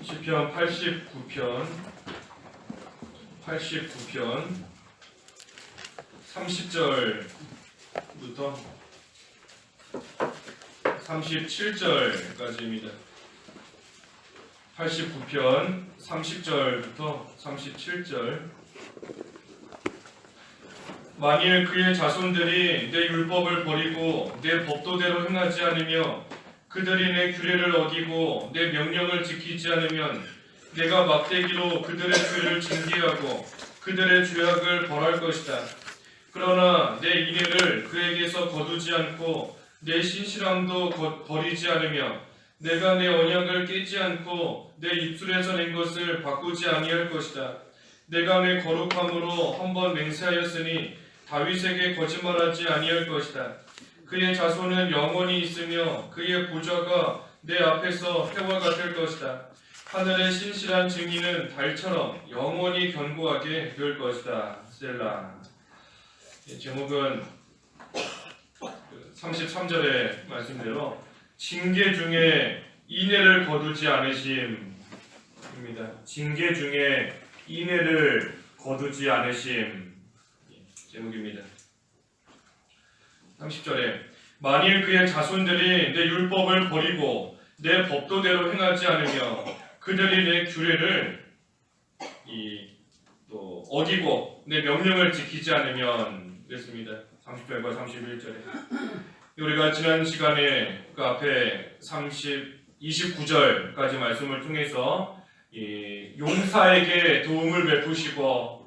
시편 89편 30절부터 37절까지입니다. 89편 30절부터 37절. 만일 그의 자손들이 내 율법을 버리고 내 법도대로 행하지 않으며 그들이 내 규례를 어기고 내 명령을 지키지 않으면 내가 막대기로 그들의 죄를 징계하고 그들의 죄악을 벌할 것이다. 그러나 내 인애를 그에게서 거두지 않고 내 신실함도 버리지 않으며 내가 내 언약을 깨지 않고 내 입술에서 낸 것을 바꾸지 아니할 것이다. 내가 내 거룩함으로 한번 맹세하였으니 다윗에게 거짓말하지 아니할 것이다. 그의 자손은 영원히 있으며 그의 보좌가 내 앞에서 해와 같을 것이다. 하늘의 신실한 증인은 달처럼 영원히 견고하게 될 것이다. 셀라. 제목은 33절의 말씀대로 징계 중에 인애를 거두지 않으심입니다. 징계 중에 인애를 거두지 않으심 제목입니다. 30절에 만일 그의 자손들이 내 율법을 버리고 내 법도대로 행하지 않으며 그들이 내 규례를 또 어기고 내 명령을 지키지 않으면 그랬습니다. 30절과 31절에 우리가 지난 시간에 그 앞에 29절까지 말씀을 통해서 용사에게 도움을 베푸시고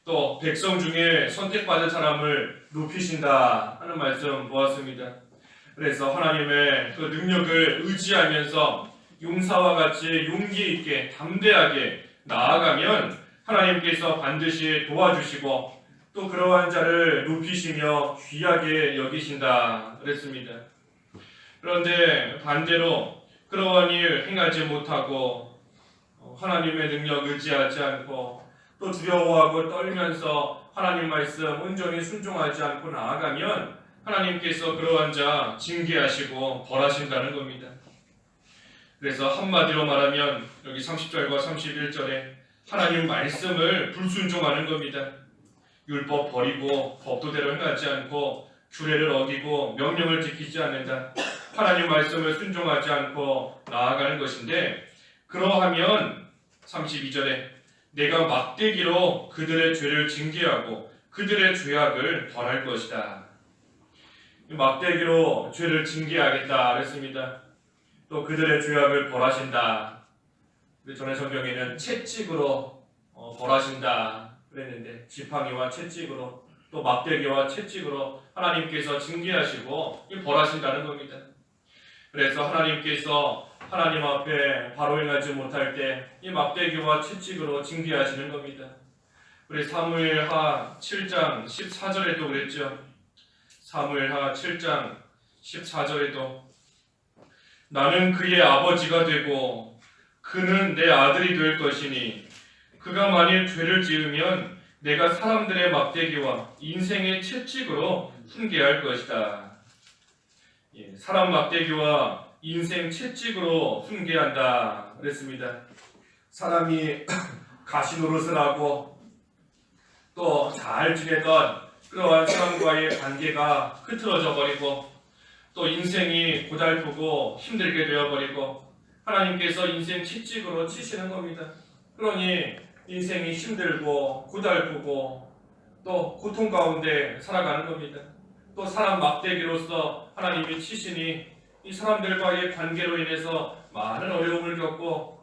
또 백성 중에 선택받은 사람을 높이신다 하는 말씀 보았습니다. 그래서 하나님의 그 능력을 의지하면서 용사와 같이 용기 있게 담대하게 나아가면 하나님께서 반드시 도와주시고 또 그러한 자를 높이시며 귀하게 여기신다 그랬습니다. 그런데 반대로 그러한 일 행하지 못하고 하나님의 능력 의지하지 않고 또 두려워하고 떨면서 하나님 말씀 온전히 순종하지 않고 나아가면 하나님께서 그러한 자 징계하시고 벌하신다는 겁니다. 그래서 한마디로 말하면 여기 30절과 31절에 하나님 말씀을 불순종하는 겁니다. 율법 버리고 법도대로 행하지 않고 규례를 어기고 명령을 지키지 않는다. 하나님 말씀을 순종하지 않고 나아가는 것인데 그러하면 32절에 내가 막대기로 그들의 죄를 징계하고 그들의 죄악을 벌할 것이다. 막대기로 죄를 징계하겠다 그랬습니다. 또 그들의 죄악을 벌하신다. 전에 성경에는 채찍으로 벌하신다 그랬는데 지팡이와 채찍으로 또 막대기와 채찍으로 하나님께서 징계하시고 벌하신다는 겁니다. 그래서 하나님께서 하나님 앞에 바로 행하지 못할 때 이 막대기와 채찍으로 징계하시는 겁니다. 우리 사무엘하 7장 14절에도 그랬죠. 사무엘하 7장 14절에도 나는 그의 아버지가 되고 그는 내 아들이 될 것이니 그가 만일 죄를 지으면 내가 사람들의 막대기와 인생의 채찍으로 훈계할 것이다. 사람 막대기와 인생 채찍으로 훈계한다 그랬습니다. 사람이 가시 노릇을 하고 또 잘 지내던 그러한 사람과의 관계가 흐트러져 버리고 또 인생이 고달프고 힘들게 되어버리고 하나님께서 인생 채찍으로 치시는 겁니다. 그러니 인생이 힘들고 고달프고 또 고통 가운데 살아가는 겁니다. 또 사람 막대기로서 하나님이 치시니 이 사람들과의 관계로 인해서 많은 어려움을 겪고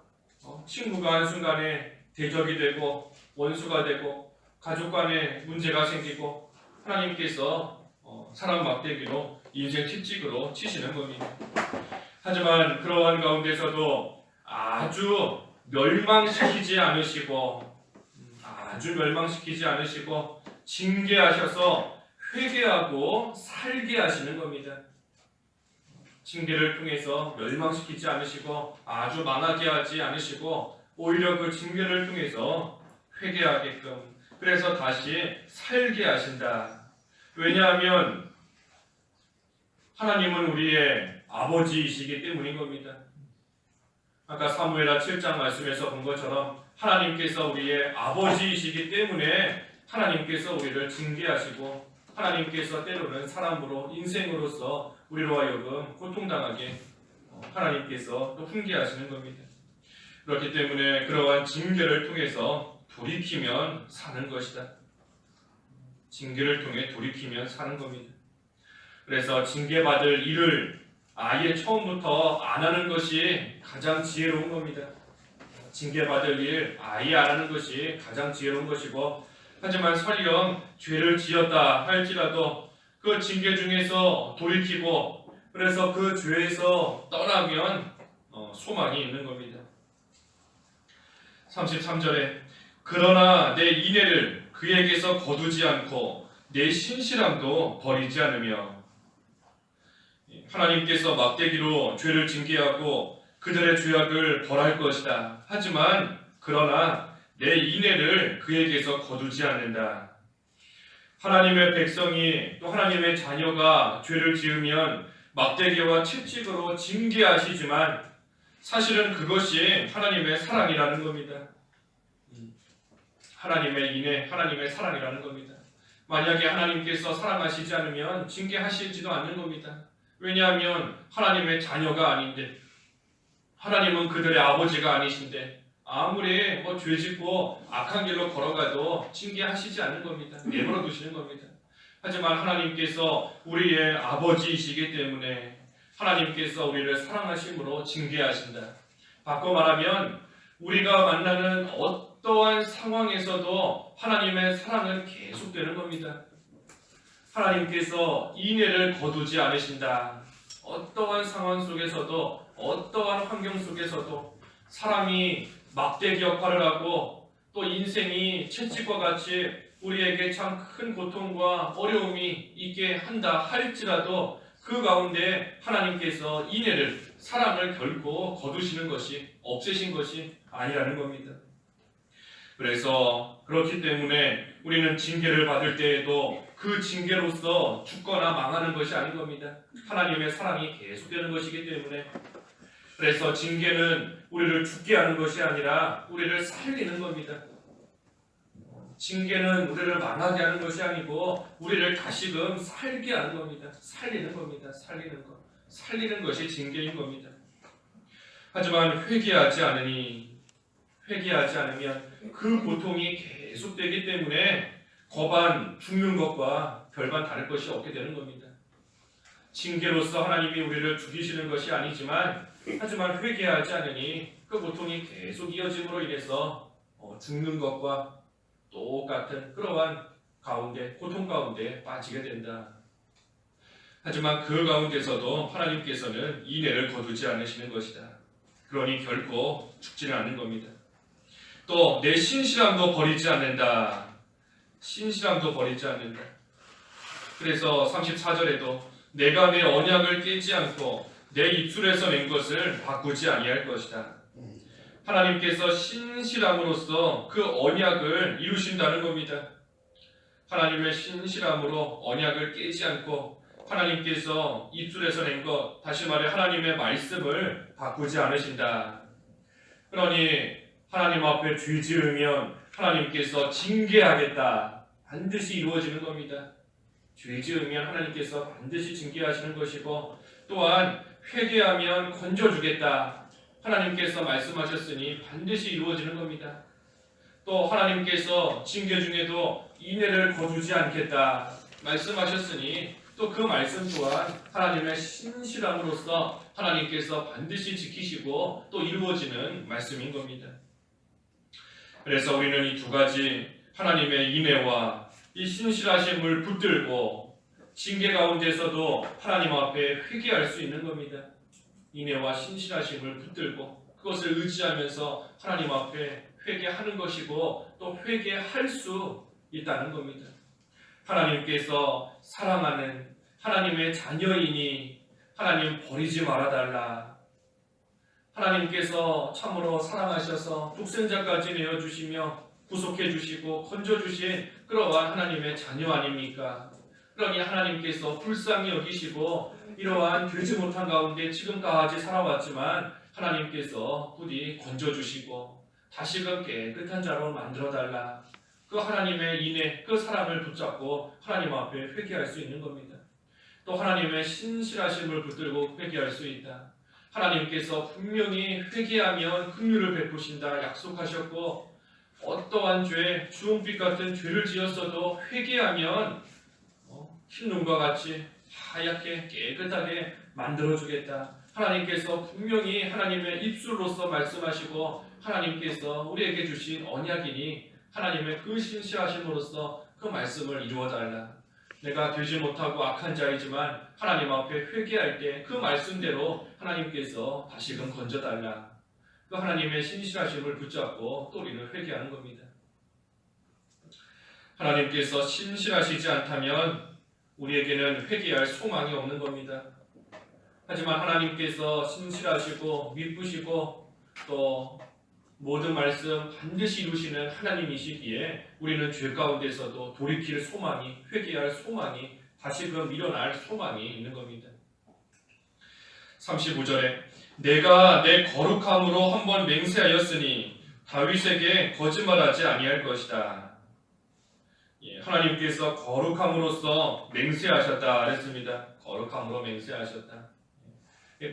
친구가 한순간에 대적이 되고 원수가 되고 가족 간에 문제가 생기고 하나님께서 사람 막대기로 인생 채찍으로 치시는 겁니다. 하지만 그러한 가운데서도 아주 멸망시키지 않으시고 징계하셔서 회개하고 살게 하시는 겁니다. 징계를 통해서 멸망시키지 않으시고 아주 망하게 하지 않으시고 오히려 그 징계를 통해서 회개하게끔 그래서 다시 살게 하신다. 왜냐하면 하나님은 우리의 아버지이시기 때문인 겁니다. 아까 사무엘하 7장 말씀에서 본 것처럼 하나님께서 우리의 아버지이시기 때문에 하나님께서 우리를 징계하시고 하나님께서 때로는 사람으로 인생으로서 우리로 하여금 고통당하게 하나님께서 또 훈계하시는 겁니다. 그렇기 때문에 그러한 징계를 통해서 돌이키면 사는 것이다. 징계를 통해 돌이키면 사는 겁니다. 그래서 징계받을 일을 아예 처음부터 안 하는 것이 가장 지혜로운 겁니다. 징계받을 일 아예 안 하는 것이 가장 지혜로운 것이고, 하지만 설령 죄를 지었다 할지라도 그 징계 중에서 돌이키고 그래서 그 죄에서 떠나면 소망이 있는 겁니다. 33절에 그러나 내 인애를 그에게서 거두지 않고 내 신실함도 버리지 않으며, 하나님께서 막대기로 죄를 징계하고 그들의 죄악을 벌할 것이다. 하지만 그러나 내 인애를 그에게서 거두지 않는다. 하나님의 백성이 또 하나님의 자녀가 죄를 지으면 막대기와 채찍으로 징계하시지만 사실은 그것이 하나님의 사랑이라는 겁니다. 하나님의 인애, 하나님의 사랑이라는 겁니다. 만약에 하나님께서 사랑하시지 않으면 징계하시지도 않는 겁니다. 왜냐하면 하나님의 자녀가 아닌데, 하나님은 그들의 아버지가 아니신데 아무리 죄 짓고 악한 길로 걸어가도 징계하시지 않는 겁니다. 내버려 두시는 겁니다. 하지만 하나님께서 우리의 아버지이시기 때문에 하나님께서 우리를 사랑하심으로 징계하신다. 바꿔 말하면 우리가 만나는 어떠한 상황에서도 하나님의 사랑은 계속되는 겁니다. 하나님께서 인애를 거두지 않으신다. 어떠한 상황 속에서도 어떠한 환경 속에서도 사람이 막대기 역할을 하고 또 인생이 채찍과 같이 우리에게 참 큰 고통과 어려움이 있게 한다 할지라도 그 가운데 하나님께서 인애를, 사랑을 결코 거두시는 것이, 없애신 것이 아니라는 겁니다. 그래서 그렇기 때문에 우리는 징계를 받을 때에도 그 징계로서 죽거나 망하는 것이 아닌 겁니다. 하나님의 사랑이 계속되는 것이기 때문에. 그래서 징계는 우리를 죽게 하는 것이 아니라 우리를 살리는 겁니다. 징계는 우리를 망하게 하는 것이 아니고 우리를 다시금 살게 하는 겁니다. 살리는 겁니다. 살리는 것이 징계인 겁니다. 하지만 회개하지 않으면 그 고통이 계속되기 때문에 거반 죽는 것과 별반 다를 것이 없게 되는 겁니다. 징계로서 하나님이 우리를 죽이시는 것이 아니지만, 하지만 회개하지 않으니 그 고통이 계속 이어짐으로 인해서 죽는 것과 똑같은 그러한 가운데, 고통 가운데 빠지게 된다. 하지만 그 가운데서도 하나님께서는 인애를 거두지 않으시는 것이다. 그러니 결코 죽지는 않는 겁니다. 또 내 신실함도 버리지 않는다. 신실함도 버리지 않는다. 그래서 34절에도 내가 내 언약을 깨지 않고 내 입술에서 낸 것을 바꾸지 아니할 것이다. 하나님께서 신실함으로써 그 언약을 이루신다는 겁니다. 하나님의 신실함으로 언약을 깨지 않고 하나님께서 입술에서 낸 것, 다시 말해 하나님의 말씀을 바꾸지 않으신다. 그러니 하나님 앞에 죄 지으면 하나님께서 징계하겠다. 반드시 이루어지는 겁니다. 죄 지으면 하나님께서 반드시 징계하시는 것이고, 또한 회개하면 건져주겠다. 하나님께서 말씀하셨으니 반드시 이루어지는 겁니다. 또 하나님께서 징계 중에도 인애를 거두지 않겠다 말씀하셨으니 또 그 말씀 또한 하나님의 신실함으로써 하나님께서 반드시 지키시고 또 이루어지는 말씀인 겁니다. 그래서 우리는 이 두 가지 하나님의 인애와 이 신실하심을 붙들고 징계 가운데서도 하나님 앞에 회개할 수 있는 겁니다. 인애와 신실하심을 붙들고 그것을 의지하면서 하나님 앞에 회개하는 것이고 또 회개할 수 있다는 겁니다. 하나님께서 사랑하는 하나님의 자녀이니 하나님 버리지 말아달라. 하나님께서 참으로 사랑하셔서 독생자까지 내어주시며 구속해주시고 건져주신 그러한 하나님의 자녀 아닙니까? 그러니 하나님께서 불쌍히 여기시고 이러한 되지 못한 가운데 지금까지 살아왔지만 하나님께서 부디 건져주시고 다시금 깨끗한 자로 만들어달라. 그 하나님의 인애, 그 사랑을 붙잡고 하나님 앞에 회개할 수 있는 겁니다. 또 하나님의 신실하심을 붙들고 회개할 수 있다. 하나님께서 분명히 회개하면 긍휼을 베푸신다 약속하셨고, 어떠한 죄, 주홍빛 같은 죄를 지었어도 회개하면 흰눈과 같이 하얗게 깨끗하게 만들어주겠다. 하나님께서 분명히 하나님의 입술로서 말씀하시고, 하나님께서 우리에게 주신 언약이니 하나님의 그 신실하심으로써 그 말씀을 이루어달라. 내가 되지 못하고 악한 자이지만 하나님 앞에 회개할 때 그 말씀대로 하나님께서 다시금 건져달라. 그 하나님의 신실하심을 붙잡고 또 우리는 회개하는 겁니다. 하나님께서 신실하시지 않다면 우리에게는 회개할 소망이 없는 겁니다. 하지만 하나님께서 신실하시고 미쁘시고 또 모든 말씀 반드시 이루시는 하나님이시기에 우리는 죄 가운데서도 돌이킬 소망이, 회개할 소망이, 다시금 일어날 소망이 있는 겁니다. 35절에 내가 내 거룩함으로 한번 맹세하였으니 다윗에게 거짓말하지 아니할 것이다. 하나님께서 거룩함으로써 맹세하셨다 그랬습니다. 거룩함으로 맹세하셨다.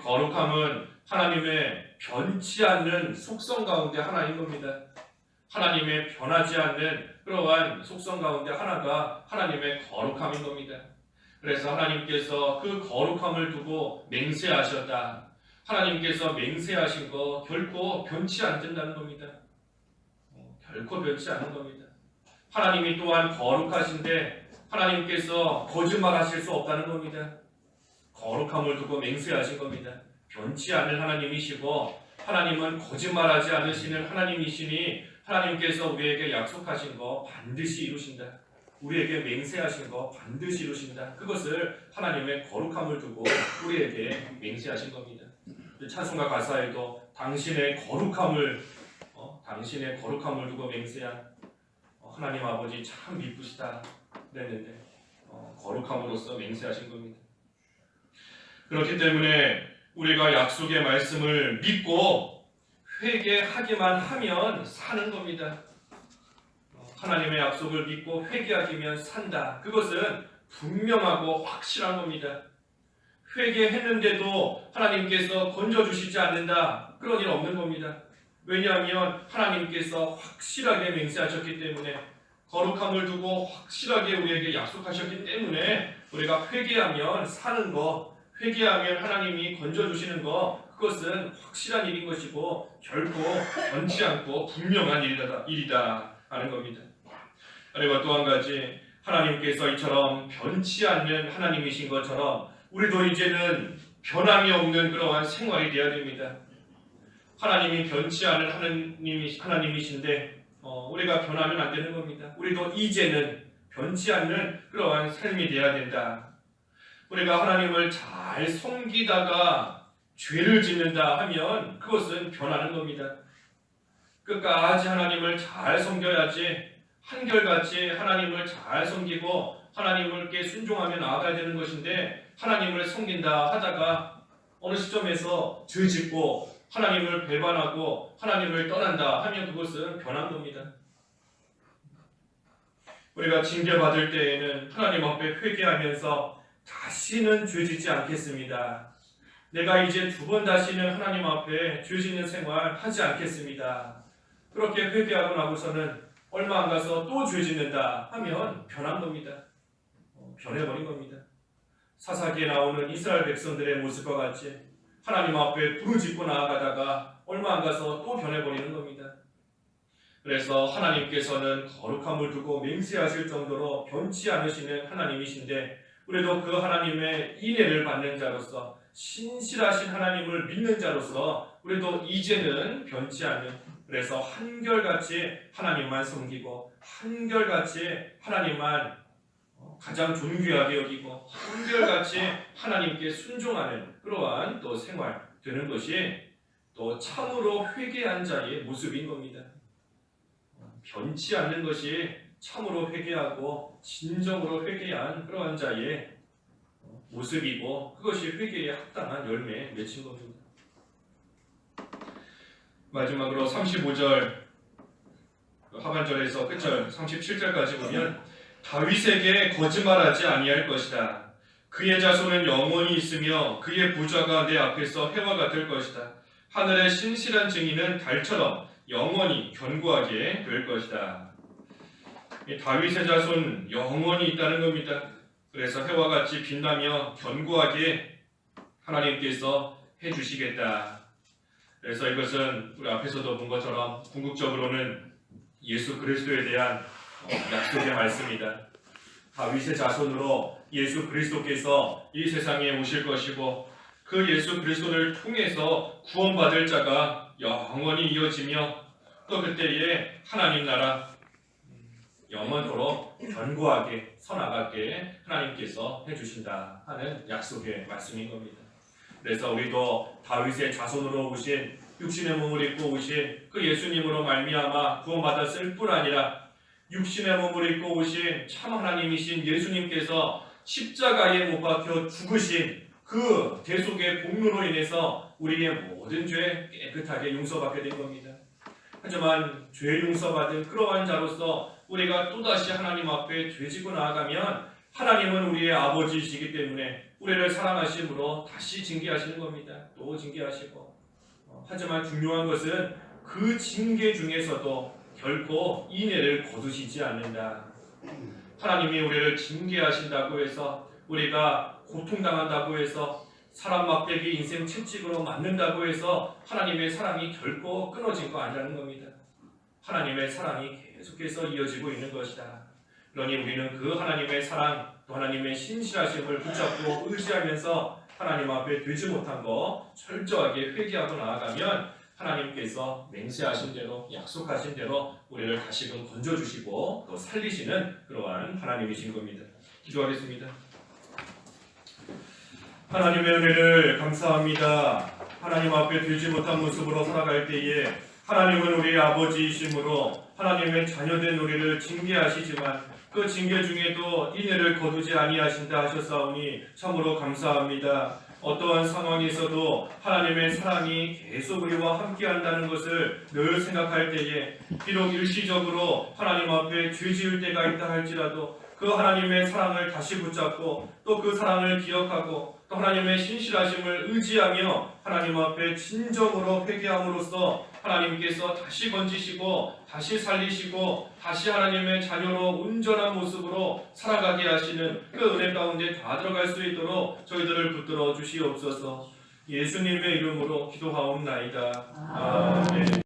거룩함은 하나님의 변치 않는 속성 가운데 하나인 겁니다. 하나님의 변하지 않는 그러한 속성 가운데 하나가 하나님의 거룩함인 겁니다. 그래서 하나님께서 그 거룩함을 두고 맹세하셨다. 하나님께서 맹세하신 거 결코 변치 않는다는 겁니다. 결코 변치 않는 겁니다. 하나님이 또한 거룩하신데 하나님께서 거짓말하실 수 없다는 겁니다. 거룩함을 두고 맹세하신 겁니다. 변치 않는 하나님이시고 하나님은 거짓말하지 않으시는 하나님이시니 하나님께서 우리에게 약속하신 거 반드시 이루신다. 우리에게 맹세하신 거 반드시 이루신다. 그것을 하나님의 거룩함을 두고 우리에게 맹세하신 겁니다. 찬송가 가사에도 당신의 거룩함을 두고 맹세한 하나님 아버지 참 미쁘시다 그랬는데 거룩함으로써 맹세하신 겁니다. 그렇기 때문에 우리가 약속의 말씀을 믿고 회개하기만 하면 사는 겁니다. 하나님의 약속을 믿고 회개하기면 산다. 그것은 분명하고 확실한 겁니다. 회개했는데도 하나님께서 건져주시지 않는다. 그런 일 없는 겁니다. 왜냐하면 하나님께서 확실하게 맹세하셨기 때문에, 거룩함을 두고 확실하게 우리에게 약속하셨기 때문에 우리가 회개하면 사는 거, 회개하면 하나님이 건져주시는 거, 그것은 확실한 일인 것이고 결코 변치 않고 분명한 일이다 하는 겁니다. 그리고 또 한 가지, 하나님께서 이처럼 변치 않는 하나님이신 것처럼 우리도 이제는 변함이 없는 그러한 생활이 되어야 됩니다. 하나님이 변치 않은 하나님이신데 우리가 변하면 안 되는 겁니다. 우리도 이제는 변치 않는 그러한 삶이 되어야 된다. 우리가 하나님을 잘 섬기다가 죄를 짓는다 하면 그것은 변하는 겁니다. 끝까지 하나님을 잘 섬겨야지, 한결같이 하나님을 잘 섬기고 하나님께 순종하며 나아가야 되는 것인데, 하나님을 섬긴다 하다가 어느 시점에서 죄 짓고 하나님을 배반하고 하나님을 떠난다 하면 그것은 변한 겁니다. 우리가 징계받을 때에는 하나님 앞에 회개하면서 다시는 죄 짓지 않겠습니다. 내가 이제 2번 다시는 하나님 앞에 죄 짓는 생활 하지 않겠습니다. 그렇게 회개하고 나고서는 얼마 안 가서 또 죄 짓는다 하면 변한 겁니다. 변해버린 겁니다. 사사기에 나오는 이스라엘 백성들의 모습과 같이 하나님 앞에 부르짖고 나아가다가 얼마 안 가서 또 변해버리는 겁니다. 그래서 하나님께서는 거룩함을 두고 맹세하실 정도로 변치 않으시는 하나님이신데, 우리도 그 하나님의 인애를 받는 자로서, 신실하신 하나님을 믿는 자로서 우리도 이제는 변치 않는, 그래서 한결같이 하나님만 섬기고 한결같이 하나님만 가장 존귀하게 여기고 한결같이 하나님께 순종하는 그러한 또 생활 되는 것이 또 참으로 회개한 자의 모습인 겁니다. 변치 않는 것이 참으로 회개하고 진정으로 회개한 그러한 자의 모습이고, 그것이 회개에 합당한 열매에 맺힌 겁니다. 마지막으로 35절 하반절에서 끝절 37절까지 보면 다윗에게 거짓말하지 아니할 것이다. 그의 자손은 영원히 있으며 그의 부좌가 내 앞에서 해와 같을 것이다. 하늘의 신실한 증인은 달처럼 영원히 견고하게 될 것이다. 이 다윗의 자손 영원히 있다는 겁니다. 그래서 해와 같이 빛나며 견고하게 하나님께서 해주시겠다. 그래서 이것은 우리 앞에서도 본 것처럼 궁극적으로는 예수 그리스도에 대한 약속의 말씀이다. 다윗의 자손으로 예수 그리스도께서 이 세상에 오실 것이고 그 예수 그리스도를 통해서 구원받을 자가 영원히 이어지며 또 그때에 하나님 나라 영원토록 견고하게 서나가게 하나님께서 해주신다 하는 약속의 말씀인 겁니다. 그래서 우리도 다윗의 자손으로 오신 육신의 몸을 입고 오신 그 예수님으로 말미암아 구원받았을 뿐 아니라 육신의 몸을 입고 오신 참 하나님이신 예수님께서 십자가에 못 박혀 죽으신 그 대속의 복로로 인해서 우리의 모든 죄 깨끗하게 용서받게 된 겁니다. 하지만 죄 용서받은 그러한 자로서 우리가 또다시 하나님 앞에 죄지고 나아가면 하나님은 우리의 아버지이시기 때문에 우리를 사랑하심으로 다시 징계하시는 겁니다. 또 징계하시고 하지만 중요한 것은 그 징계 중에서도 결코 인애를 거두시지 않는다. 하나님이 우리를 징계하신다고 해서 우리가 고통당한다고 해서 사람 막대기 인생 채찍으로 맞는다고 해서 하나님의 사랑이 결코 끊어진 거 아니라는 겁니다. 하나님의 사랑이 계속해서 이어지고 있는 것이다. 그러니 우리는 그 하나님의 사랑 또 하나님의 신실하심을 붙잡고 의지하면서 하나님 앞에 되지 못한 거 철저하게 회개하고 나아가면 하나님께서 맹세하신 대로 약속하신 대로 우리를 다시금 건져주시고 또 살리시는 그러한 하나님이신 겁니다. 기도하겠습니다. 하나님의 은혜를 감사합니다. 하나님 앞에 되지 못한 모습으로 살아갈 때에 하나님은 우리의 아버지이심으로 하나님의 자녀된 우리를 징계하시지만 그 징계 중에도 인애를 거두지 아니하신다 하셨사오니 참으로 감사합니다. 어떠한 상황에서도 하나님의 사랑이 계속 우리와 함께한다는 것을 늘 생각할 때에 비록 일시적으로 하나님 앞에 죄 지을 때가 있다 할지라도 그 하나님의 사랑을 다시 붙잡고 또 그 사랑을 기억하고 또 하나님의 신실하심을 의지하며 하나님 앞에 진정으로 회개함으로써 하나님께서 다시 건지시고 다시 살리시고 다시 하나님의 자녀로 온전한 모습으로 살아가게 하시는 그 은혜 가운데 다 들어갈 수 있도록 저희들을 붙들어 주시옵소서. 예수님의 이름으로 기도하옵나이다. 아멘.